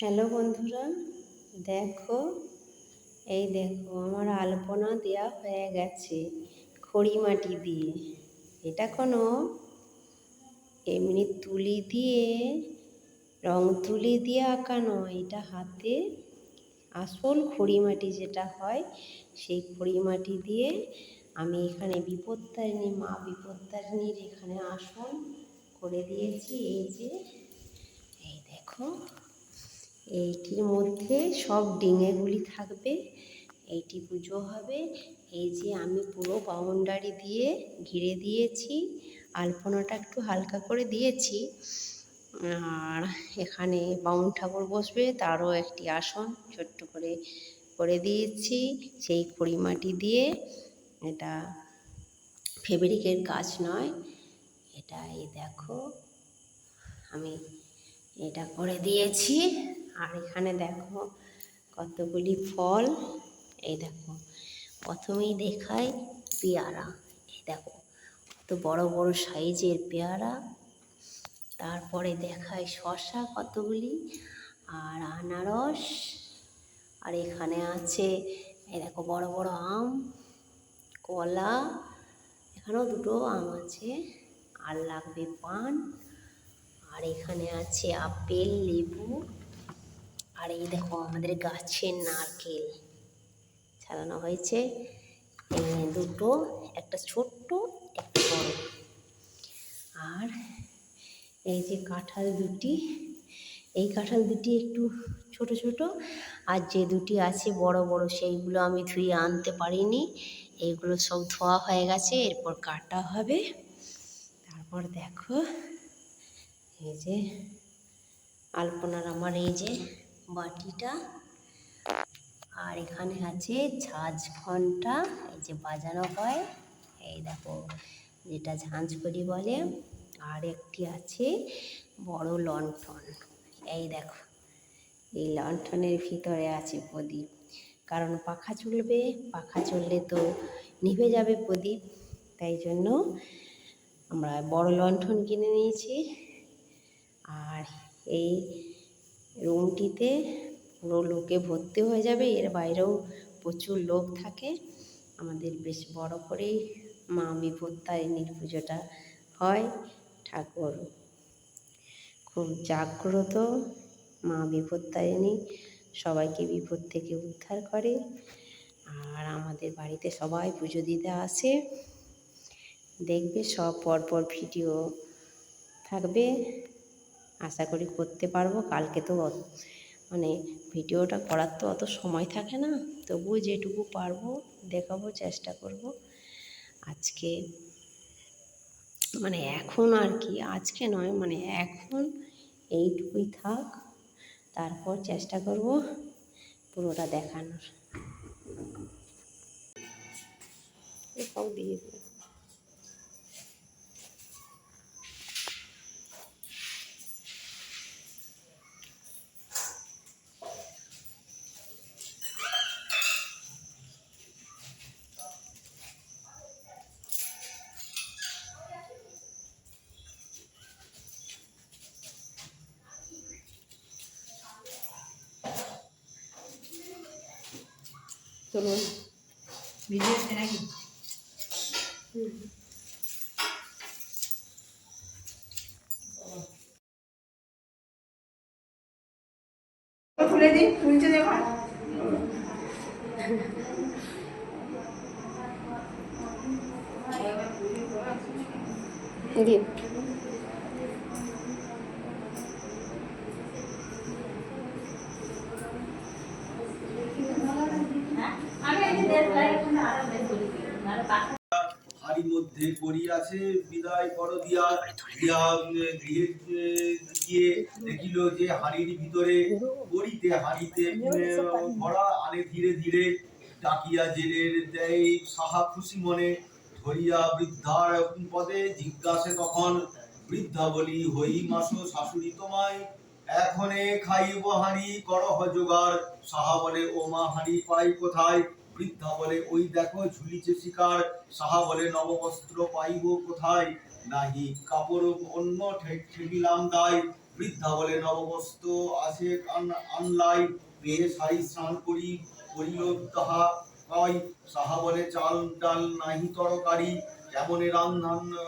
Hello বন্ধুরা, দেখো দেখো আমার আলপনা দেওয়া হয়ে গেছে খড়ি মাটি দিয়ে। এটা কোনো এমনি তুলি দিয়ে রং তুলি দিয়ে আঁকা নয়, এটা হাতে আসল খড়ি মাটি যেটা হয় সেই খড়ি মাটি দিয়ে আমি এখানে বিপত্তারিণী মা বিপত্তারিণীর এখানে আসন করে দিয়েছি। এই দেখো, এইটির মধ্যে সব ডিঙেগুলি থাকবে, এইটি পুজো হবে। এই যে আমি পুরো বাউন্ডারি দিয়ে ঘিরে দিয়েছি, আলপনাটা একটু হালকা করে দিয়েছি। আর এখানে বামুন ঠাকুর বসবে, তারও একটি আসন ছোট্ট করে করে দিয়েছি সেই খড়ি মাটি দিয়ে। এটা ফেব্রিকের কাজ নয়, এটা এই দেখো আমি এটা করে দিয়েছি। আর এখানে দেখো কতগুলি ফল। এই দেখো প্রথমেই দেখাই পেয়ারা, এই দেখো কত বড় বড় সাইজের পেয়ারা। তারপরে দেখায় শসা কতগুলি, আর আনারস। আর এখানে আছে এই দেখো বড় বড় আম, কলা, এখানেও দুটো আম আছে, আর লাগবে পান। আর এখানে আছে আপেল, লেবু। আর এই দেখো আমাদের গাছের নারকেল ছাড়ানো হয়েছে, দুটো, একটা ছোট্ট একটা বড়। আর এই যে কাঁঠাল দুটি, এই কাঁঠাল দুটি একটু ছোট ছোট, আর যে দুটি আছে বড় বড় সেইগুলো আমি ধুয়ে আনতে পারিনি। এইগুলো সব ধোয়া হয়ে গেছে, এরপর কাটা হবে। তারপর দেখো এই যে আলপনার আমার এই যে বাটিটা, আর এখানে আছে ঝাঁঝ ঘন্টা, এই যে বাজানো হয়, এই দেখো যেটা ঝাঁঝ করি বলে। আর একটি আছে বড় লণ্ঠন, এই দেখো এই লণ্ঠনের ভিতরে আছে প্রদীপ, কারণ পাখা চলবে, পাখা চললে তো নিভে যাবে প্রদীপ, তাই জন্য আমরা বড় লণ্ঠন কিনে নিয়েছি। আর এই রুমটিতে পুরো লোকে ভর্তি হয়ে যাবে, এর বাইরেও প্রচুর লোক থাকে। আমাদের বেশ বড় করেই মা বিপত্তারিণীর পুজোটা হয়। ঠাকুর খুব জাগ্রত, মা বিপত্তারিণী সবাইকে বিপদ থেকে উদ্ধার করে। আর আমাদের বাড়িতে সবাই পুজো দিতে আসে, দেখবে সব পরপর ভিডিও থাকবে, আশা করি করতে পারবো। কালকে তো মানে ভিডিওটা করার তো অত সময় থাকে না, তবুও যেটুকু পারবো দেখাবো, চেষ্টা করব। আজকে মানে এখন আর কি, আজকে নয় মানে এখন এইটুকুই থাক, তারপর চেষ্টা করব পুরোটা দেখানোর। সব দিয়ে দিই। চলুন ভিডিও নাকি খুলে দিন, খুলছে দেখুন। দিন হাড়ি মধ্যে পড়িয়াছে বিদায় কর দিয়া দিয়া গৃহে গিয়ে দেখিল যে হাড়ির ভিতরে পড়িতে হাড়িতে ভরা। আনে ধীরে ধীরে ডাকিয়া জেলের দেয় সাহা খুশি মনে ধরিয়া বৃদ্ধার পদে জিজ্ঞাসে তখন। বৃদ্ধা বলি হই মাসো শাশুড়ি তোমায়, এখনে খাইব হাঁড়ি করহ জোগাড়। সাহা বলে ও মা হাঁড়ি পাই কোথায়? বৃদ্ধা বলে ওই দেখো ঝুলিছে শিকার। সাহা বলে নববস্ত্র পাইব কোথায়? নাহি কাপড় অন্য ঠেকিলাম দায়। বৃদ্ধা বলে নববস্ত্র আছে আনলাই, পেয়ে শাড়ি স্নান করি করিল তাহা কয়। সাহা বলে চাল ডাল নাহি তরকারি, কেমনে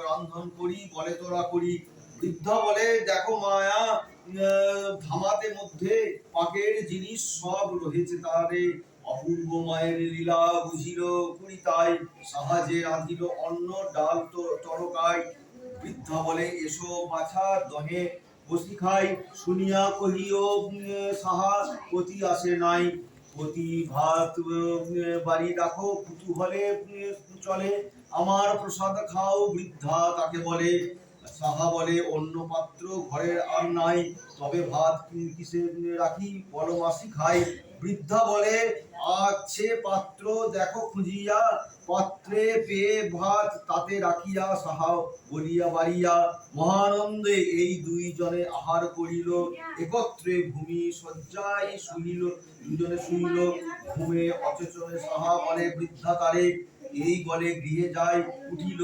রান্ধন করি বলে তোরা করি। বৃদ্ধা বলে দেখো মায়া, ধামাতে মধ্যে পাকের জিনিস সব রয়েছে তারে। অপূর্ব মায়ের লীলা বুঝিল কুড়িতাই, সাহায্যে রাঁধিল অন্ন ডাল তরকাই। বৃদ্ধা বলে এসো বাছা দহে বসি খাই, শুনিয়া কহিও সাহা পতি আসে নাই। পতি ভাত বাড়ি রাখো কুতূহলে চলে, আমার প্রসাদ খাও বৃদ্ধা তাকে বলে। সাহা বলে অন্য পাত্র ঘরের আর নাই, তবে ভাত কিসে রাখি বলো মাসি খাই। বৃদ্ধা বলে আছে পাত্র দেখো খুঁজিয়া, পাত্রে পেয়ে ভাত তাতে রাখিয়া সাহা বলিয়া বাড়িয়া। মহানন্দে এই দুই জনে আহার করিল, একত্রে ভূমি শয্যায় শুইল, দুজনে শুইল। ঘুমে অচেতনে সাহা বলে বৃদ্ধা তারে, এই বলে গৃহে যায় উঠিল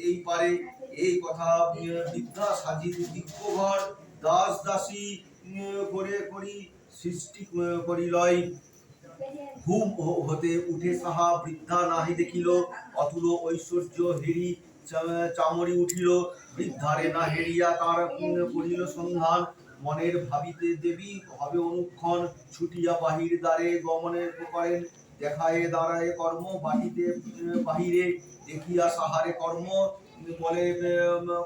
এই পারে। এই কথা বৃদ্ধা সাজিল দিব্যঘর, দাস দাসী করে করি সৃষ্টি করিলয়। ঘুম হতে উঠে সাহা বৃদ্ধা নাহি দেখিল, অতুল ঐশ্বর্য হেরি চামড়ি উঠিল। বৃদ্ধারে না হেরিয়া তার করিল সন্ধান, মনের ভাবিতে দেবী হবে অনুক্ষণ। ছুটিয়া বাহির দ্বারে গমনের করেন, দেখায় দাঁড়ায় কর্ম বাটিতে বাহিরে। দেখিয়া সাহারে কর্ম বলে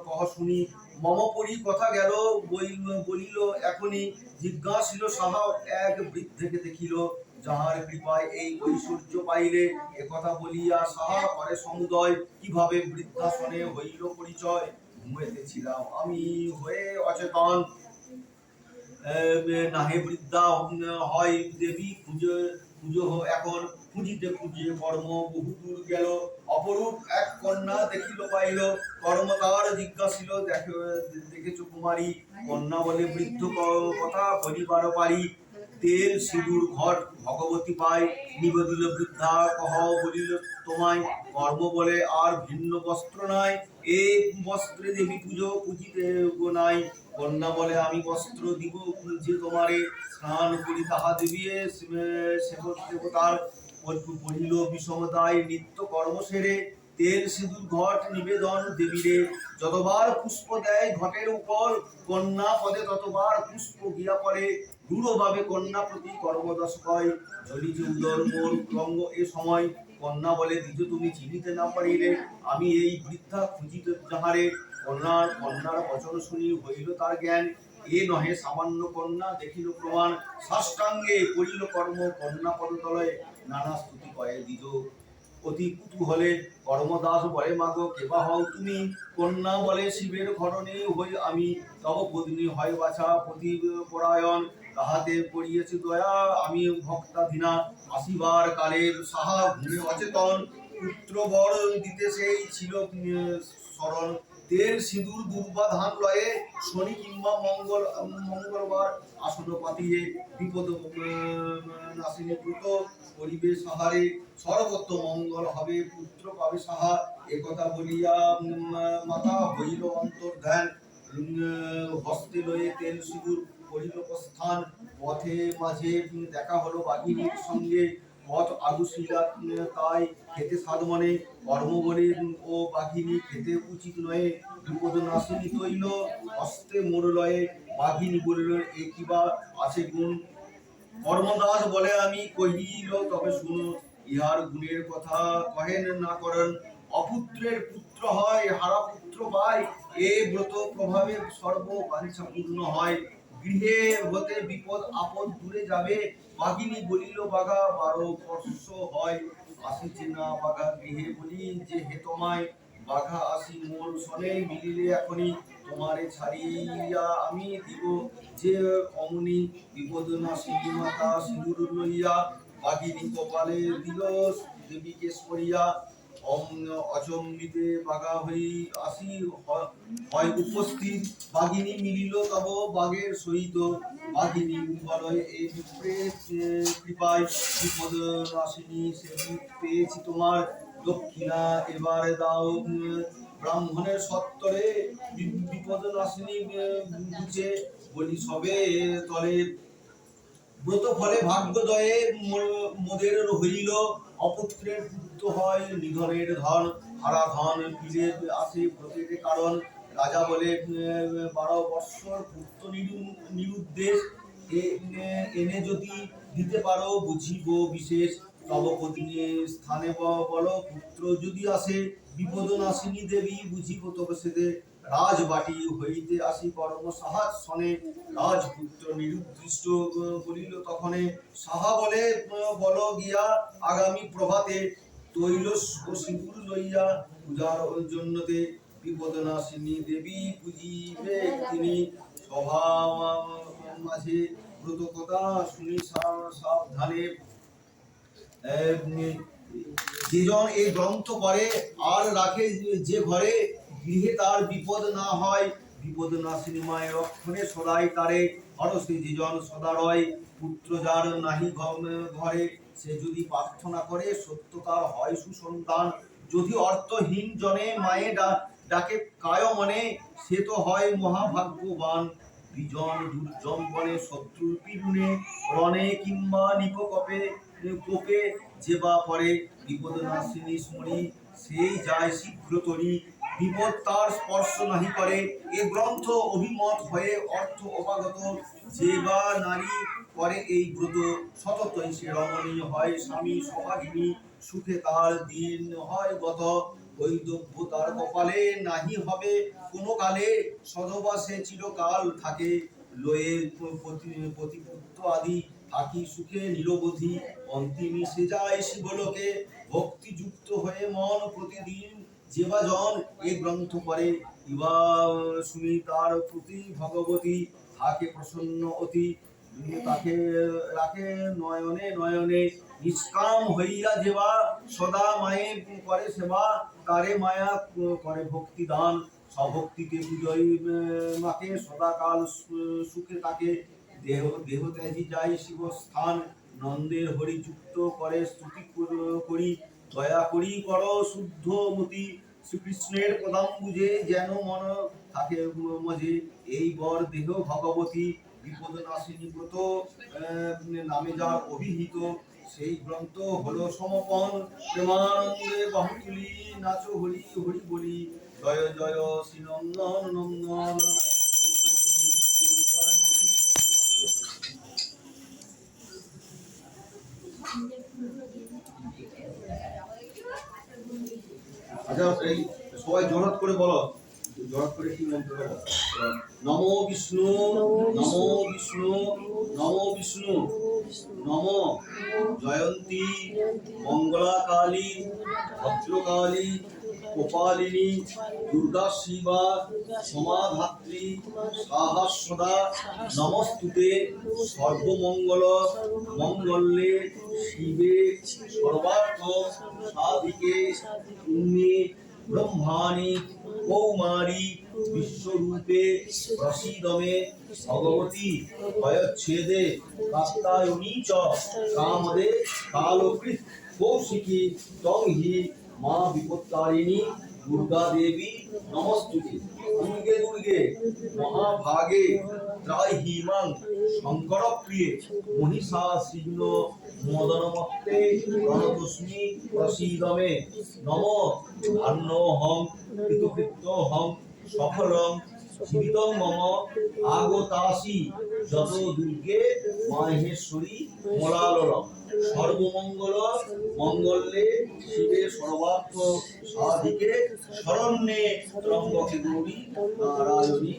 কহ শুনি, মম পরি কথা গেল বলিল এখনই। জিজ্ঞাসিল সাহা এক বৃদ্ধকে দেখিল, যাহার কৃপায় এই ঐশ্বর্য পাইলে। একথা বলিয়া সাহা করে সমুদয়, কিভাবে বৃদ্ধাসনে হইল পরিচয়। ঘুমাইতেছিলাম আমি হয়ে অচেতন, নাহে বৃদ্ধা হয় দেবী পুজো এখন। খুঁজিতে খুঁজিয়ে কর্ম বহু দূর গেল, অপরূপ এক কন্যা দেখিল পাইল। কর্ম তার জিজ্ঞাসিল দেখেছ কুমারী, কন্যা বলে বৃদ্ধ কথা বলিবার পারি। তেল সিঁদুর ঘট ভগবতী পায়, নিবেদিল বৃদ্ধা কহ বলিল তোমায়। কর্ম বলে আর ভিন্ন বস্ত্র নাই, এই বস্ত্রে দেবী পুজো পুজিতে নাই। কন্যা বলে আমি বস্ত্র দিব যে তোমারে, স্নান করি তাহা দেবিয়ে দেবতার। পড়িল বিষমতায় নিত্য কর্ম সেরে, তেল সিঁদুর ঘট নিবেদন দেবীরে। যতবার পুষ্প দেয় ঘটের উপর, কন্যা পদে ততবার পুষ্প গিয়া পড়ে। দূরভাবে কন্যা প্রতি কর্মদাস কয়, চলিছে উদর মোর রঙ্গ এ সময়। কন্যা বলে দ্বিজ তুমি চিনিতে না পারিলে, আমি এই বৃদ্ধা খুঁজিতে যাহারে। কন্যার বচন শুনি হইল তার জ্ঞান, এ নহে সামান্য কন্যা দেখিল প্রমাণ। সাষ্টাঙ্গে করিল কর্ম কন্যা পদতলয়, নানা স্তুতি কয়ে দ্বিজ অতি কুতূহলে। কর্মদাস বলে মাগো কেবা হও তুমি, কন্যা বলে শিবের ঘরণে হই আমি। তব পত্নী হয় বাছা পতি পরায়ণ, তাহাতে পড়িয়েছি দয়া আমি ভক্তাধীনা। আসিবার কালে সাহা ঘুমে অচেতন, পুত্র বর দিতে সেই ছিল স্মরণ। তেল সিঁদুর দুর্বা ধান লয়ে, শনি কিংবা মঙ্গলবার আসন পাতিয়ে। বিপদ নাশিনী দ্রুত করিবে সাহারে, সর্বত্র মঙ্গল হবে পুত্র পাবে সাহা। একথা বলিয়া মাতা হইল অন্তর্ধান, হস্তে লয়ে তেল সিঁদুর করিল প্রস্থান। পথে মাঝে দেখা হলো বাঘিনীর সঙ্গে, পথ আগুশিলা তাই খেতে সাধ মনে। কর্ম বলে ও বাঘিনী খেতে উচিত নয়, বিপদ নাশিনী তৈল হস্তে মোর লয়ে। বাঘিনী বলিল এ কিবা আছে গুণ, কর্মদাস বলে আমি কহিল তবে শুনো। ইহার গুণের কথা কহেন না করেন, অপুত্রের পুত্র হয় হারা পুত্র পায়। এ ব্রত প্রভাবে সর্ব বাঞ্ছা পূর্ণ হয়, গৃহে হতে বিপদ আপদ দূরে যাবে। বাঘিনী বলিল বাঘা 12 বর্ষ হয়, আসিছে না বাঘা গৃহে বলি যে হে তোমায়। বাঘা আসি মোর সনে মিলিলে এখনই, তোমারে ছাড়িয়া আমি দিব যে অমনি। বিপদ নাশিনী মাতা সিঁদুর লইয়া, বাঘিনী কপালে দিল দেবীকে স্মরিয়া। অচম্বিতে বাঘা হই আসি হয় উপস্থিত, বাঘিনী মিলিল তব বাঘের সহিত। বাঘিনী বলয় এ বিপ্রের কৃপায়, বিপদ নাশিনী সেবী পেয়েছি তোমার। দক্ষিণা এবারে দাও ব্রাহ্মণের সত্তরে বিপদ নাশিনী বুঝে বলি সবে তলে ব্রত ফলে ভাগ্যদয়ে মোদের হইল অপুত্রের পুত্র হয় নিধনের ধন হারা ধন ফিরে আসে ব্রতের কারণ রাজা বলে 12 বৎসর পুত্র নিরুদ্দেশ এনে যদি দিতে পারো বুঝিব বিশেষ তব পত্নী স্থানে বলো পুত্র যদি আসে বিপদ নাশিনী দেবী বুঝিব তবে সেদে রাজবাটি হইতে আসি পরম সাহার সনে রাজপুত্র নিরুদ্দিষ্ট বলিল তখনে সাহা বলে বল গিয়া আগামী প্রভাতে তৈল ও সিঁদুর লইয়া পূজার জন্যতে বিপদ নাশিনী দেবী পুজিবে তিনি সভা মাঝে ব্রত কথা শুনি সাবধানে যেজন এই গ্রন্থ করে আর রাখে যে ঘরে গৃহে তার বিপদ না হয় বিপদ নাশিনী মায়ের রক্ষণে সদাই তারে হরসে যেজন সদারয় পুত্র যার নাহি ঘরে সে যদি প্রার্থনা করে সত্য তার হয় সুসন্তান যদি অর্থহীন জনে মায়ে ডাকে কায় মনে সে তো হয় মহাভাগ্যবান বিজন দুর্জম বনে শত্রুর পীড়নে রণে কিংবা নিপকপে কোপে যে বা পরে বিপদ নাশিনী স্মরি সেই যায় শীঘ্র তরি বিপদ তার স্পর্শ নাহি করে এ গ্রন্থ অভিমত হয়ে অর্থ অপাগত যে বা নারী করে এই ব্রত সততই সে রমণীয় হয় স্বামী সভাগিনী সুখে তার দিন হয় গত বৈদব্য তার কপালে নাহি হবে কোনো কালে সধবা সে চিরকাল থাকে লয়ে প্রতিপুত্র আদি থাকি সুখে নিরবধি অন্তিমী সে যায় শিবলোকে ভক্তিযুক্ত হয়ে মন প্রতিদিন যেবা জন এ গ্রন্থ পড়ে ইবা শুনি তার প্রতি ভগবতী থাকে প্রসন্ন অতি তাকে রাখে নয়নে নয়নে নিষ্কাম হইয়া যেবা সদা মায়ে করে সেবা তারে মায়া করে ভক্তি দান সভক্তিতে পুজোয় মাকে সদাকাল সুখে তাকে দেহ ত্যাজি যায় শিব স্থান নন্দের হরি যুক্ত করে স্তুতি করি দয়া করি কর শুদ্ধ মতি শ্রীকৃষ্ণের পদাম্বুজে যেন মন থাকে মজে এই বর দেহ ভগবতী বিপদ নাশিনী ব্রত নামে যার অভিহিত সেই গ্রন্থ হলো সমপন প্রেমানন্দে বাহুতুলি নাচো হরি হরি বলি জয় জয় শ্রী নন্দন নন্দন। আচ্ছা এই সবাই জড়াত করে বলো জড়াত করে কি মন্ত্র বলো নমো বিষ্ণু নমো বিষ্ণু নমো বিষ্ণু নমো জয়ন্তী মঙ্গলা কালী ভদ্রকালী কপালিনী দুর্গা শিবা সমাধাত্রী সাহস্রদা নমস্তুতে সর্বমঙ্গল মঙ্গলে শিবে সর্বার্থ সাধিকে পুণ্যে ব্রহ্মাণি কৌমারী বিশ্বরূপে প্রসীদমে ভগবতী ভয়চ্ছেদে কাত্যায়নী চ কামদে কালকৃত কৌশিকী তং হি মা বিপত্তারিণী দুর্গা দেবী নমস্তুতে দুর্গে দুর্গে মহাভাগে ত্রাহিমাং শঙ্কর প্রিয়ে মহিষাসীন মদনমত্তে প্রণতস্মি প্রসীদমে নম ধান্যহং কৃতকৃত্যহং সফলং জীবিতং মম আগতাসি যত দুর্গে মাহেশ্বরী মলাললম সর্বমঙ্গল মঙ্গলে শিবে সর্বার্থ সাধিকে শরণ্যে ত্রম্বকে গৌরী নারায়ণী।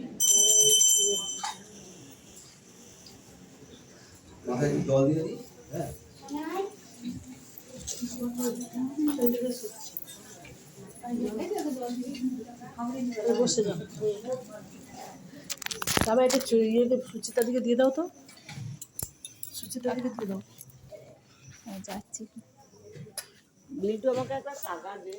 মাথায় কি জল দিয়ে দিই? হ্যাঁ বসে যাও তবে এটা ইয়েকে সুচিতা দিকে দিয়ে দাও তো সুচিতা দিকে দিয়ে দাও যাচ্ছি ব্লিটু আমাকে একটা টাকা দে